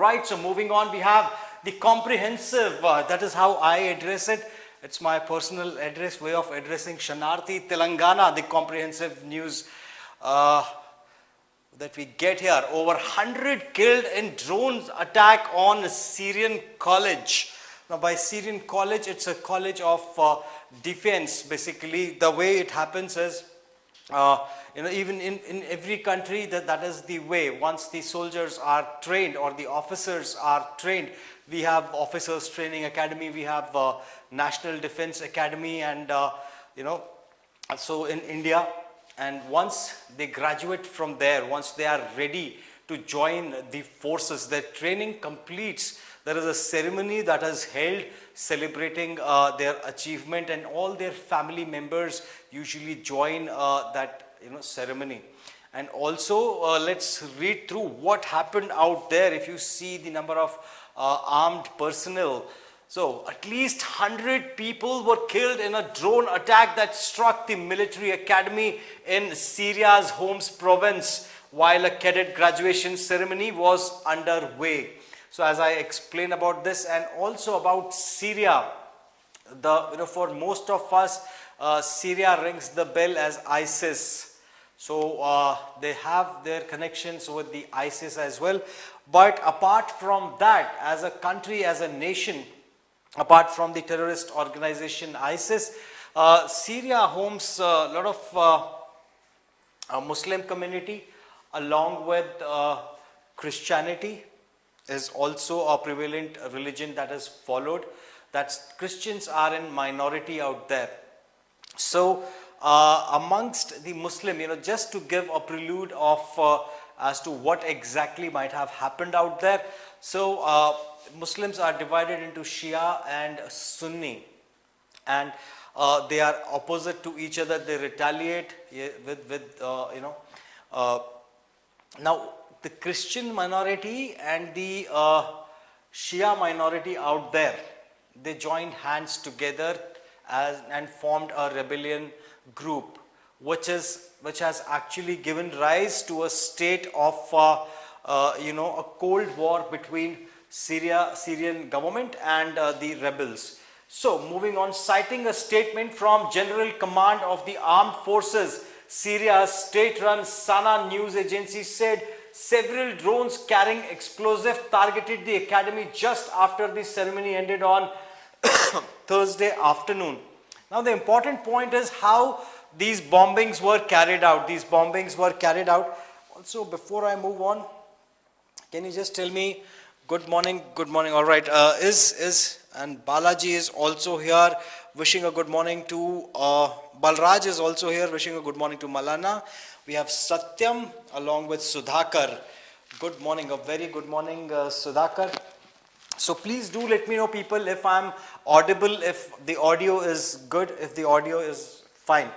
right, so moving on, we have the comprehensive, that is how I address it. It's my personal way of addressing Shanarthi Telangana, the comprehensive news that we get here. Over 100 killed in drones attack on a Syrian college. Now by Syrian college, it's a college of defense. Basically, the way it happens is, even in every country, that is the way. Once the soldiers are trained or the officers are trained, we have officers training academy, we have National Defense Academy, and so in India. And once they graduate from there, once they are ready to join the forces, their training completes. There is a ceremony that is held celebrating their achievement, and all their family members usually join that ceremony. And also let's read through what happened out there. If you see the number of armed personnel, so at least 100 people were killed in a drone attack that struck the military academy in Syria's Homs province while a cadet graduation ceremony was underway. So as I explain about this and also about Syria, for most of us, Syria rings the bell as ISIS. So they have their connections with the ISIS as well. But apart from that, as a country, as a nation, apart from the terrorist organization ISIS, Syria homes a lot of Muslim community, along with Christianity is also a prevalent religion that is followed. That's Christians are in minority out there. So amongst the Muslim, just to give a prelude of as to what exactly might have happened out there. So Muslims are divided into Shia and Sunni, and they are opposite to each other. They retaliate with now the Christian minority and the Shia minority out there, they joined hands together and formed a rebellion group, which has actually given rise to a state of a cold war between Syrian government and the rebels. So moving on, citing a statement from General Command of the Armed Forces, Syria's state-run Sana news agency said several drones carrying explosive targeted the academy just after the ceremony ended on Thursday afternoon. Now the important point is how these bombings were carried out. These bombings were carried out. Also, before I move on, can you just tell me, good morning, all right, and Balaji is also here, wishing a good morning to, Balraj is also here, wishing a good morning to Malana. We have Satyam along with Sudhakar. Good morning, a very good morning, Sudhakar. So please do let me know, people, if I'm audible, if the audio is good, if the audio is fine.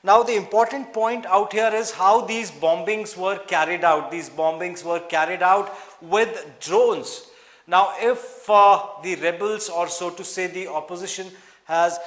Now the important point out here is how these bombings were carried out. These bombings were carried out with drones. Now if the rebels, or so to say the opposition, has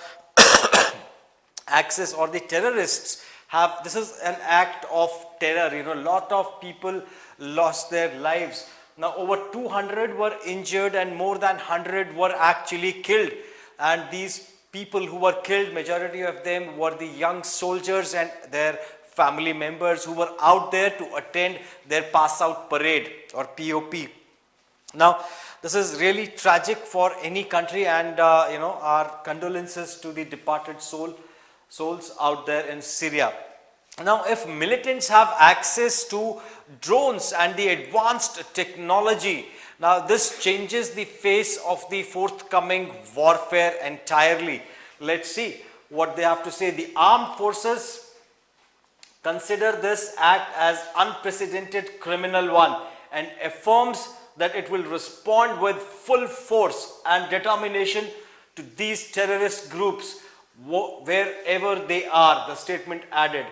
access, or the terrorists have, this is an act of terror. A lot of people lost their lives. Now over 200 were injured and more than 100 were actually killed. And these people who were killed, majority of them were the young soldiers and their family members who were out there to attend their pass out parade, or POP. Now this is really tragic for any country, and our condolences to the departed souls out there in Syria. Now if militants have access to drones and the advanced technology, now this changes the face of the forthcoming warfare entirely. Let's see what they have to say. The armed forces consider this act as unprecedented criminal one and affirms that it will respond with full force and determination to these terrorist groups wherever they are, the statement added.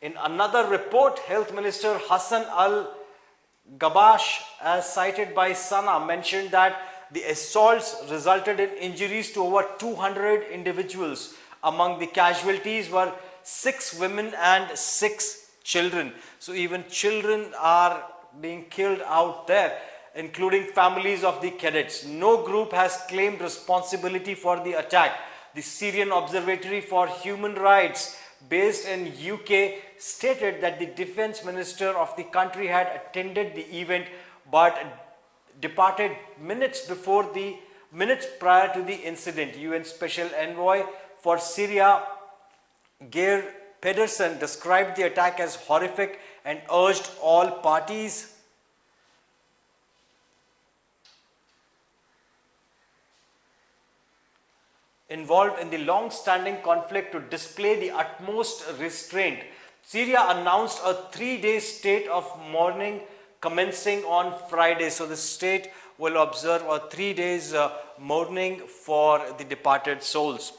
In another report, Health Minister Hassan Al-Gabash, as cited by Sana, mentioned that the assaults resulted in injuries to over 200 individuals. Among the casualties were 6 women and 6 children. So even children are being killed out there. including families of the cadets. No group has claimed responsibility for the attack. The Syrian Observatory for Human Rights, based in UK, stated that the defense minister of the country had attended the event but departed minutes prior to the incident. UN Special Envoy for Syria, Geir Pedersen, described the attack as horrific and urged all parties involved in the long-standing conflict to display the utmost restraint. Syria announced a 3-day state of mourning commencing on Friday. So the state will observe a 3 days mourning for the departed souls.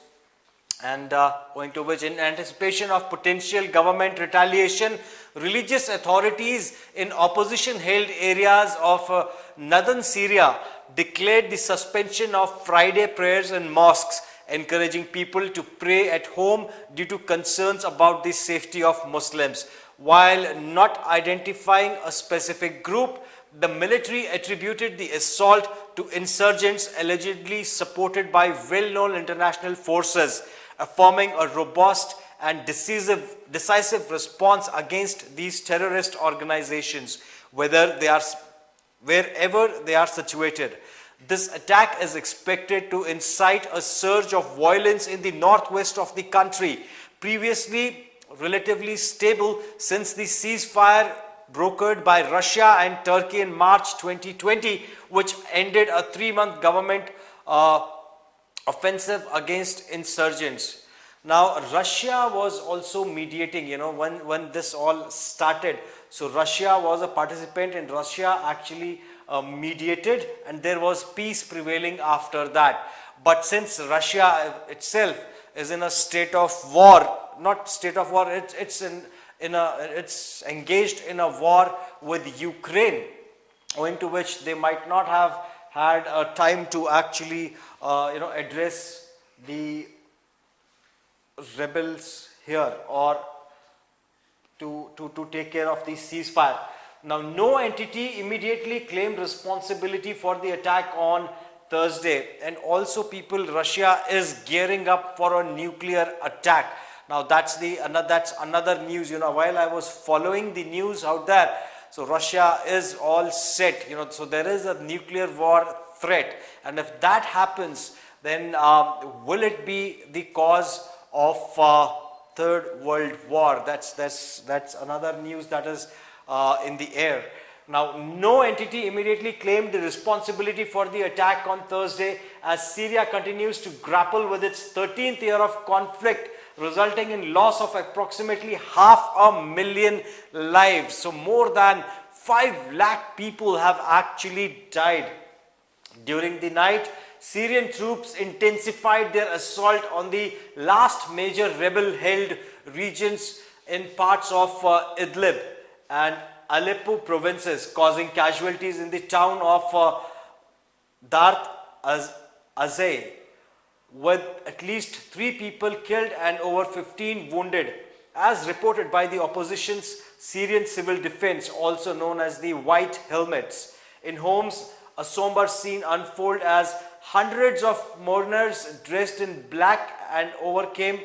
And owing to which, in anticipation of potential government retaliation, religious authorities in opposition-held areas of northern Syria declared the suspension of Friday prayers in mosques, encouraging people to pray at home due to concerns about the safety of Muslims. While not identifying a specific group, the military attributed the assault to insurgents allegedly supported by well-known international forces, affirming a robust and decisive response against these terrorist organizations, wherever they are situated. This attack is expected to incite a surge of violence in the northwest of the country, previously relatively stable since the ceasefire brokered by Russia and Turkey in March 2020, which ended a 3-month government offensive against insurgents. Now, Russia was also mediating, when this all started. So Russia was a participant, and Russia actually mediated, and there was peace prevailing after that. But since Russia itself is in a state of war, it's engaged in a war with Ukraine, owing to which they might not have had time to actually address the rebels here, or to take care of the ceasefire. Now, no entity immediately claimed responsibility for the attack on Thursday, and also Russia is gearing up for a nuclear attack. Now, that's another news. While I was following the news out there, so Russia is all set. So there is a nuclear war threat, and if that happens, then will it be the cause of Third World War? That's another news that is in the air. Now, no entity immediately claimed the responsibility for the attack on Thursday, as Syria continues to grapple with its 13th year of conflict, resulting in loss of approximately 500,000 lives. So more than 5 lakh people have actually died. During the night, Syrian troops intensified their assault on the last major rebel-held regions in parts of Idlib and Aleppo provinces, causing casualties in the town of Dart Azay, with at least 3 people killed and over 15 wounded, as reported by the opposition's Syrian Civil Defense, also known as the White Helmets. In Homs, a somber scene unfolded as hundreds of mourners dressed in black and overcame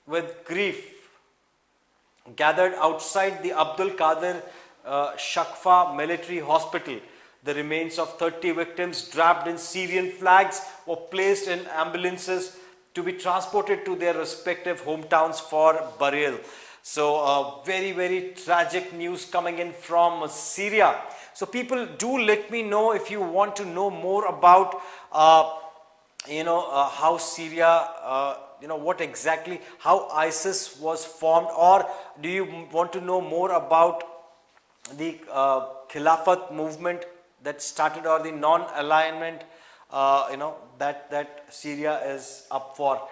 with grief gathered outside the Abdul Qadir Shakfa military hospital. The remains of 30 victims draped in Syrian flags were placed in ambulances to be transported to their respective hometowns for burial. So very, very tragic news coming in from Syria. So people, do let me know if you want to know more about how Syria, what exactly, how ISIS was formed, or do you want to know more about the Khilafat movement that started, or the non-alignment that Syria is up for?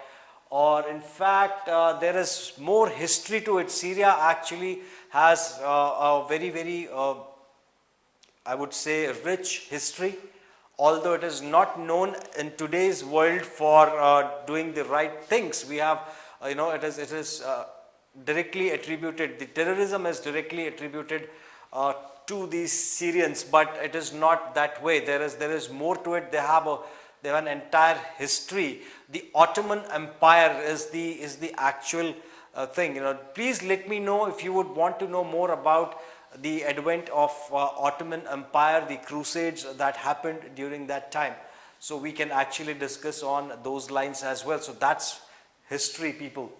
Or in fact, there is more history to it. Syria actually has a very, very I would say rich history, although it is not known in today's world for doing the right things. We have it is directly attributed, the terrorism is directly attributed to the Syrians, but it is not that way. There is more to it. They have an entire history. The Ottoman Empire is the actual thing. Please let me know if you would want to know more about the advent of Ottoman Empire, the crusades that happened during that time. So we can actually discuss on those lines as well. So that's history, people.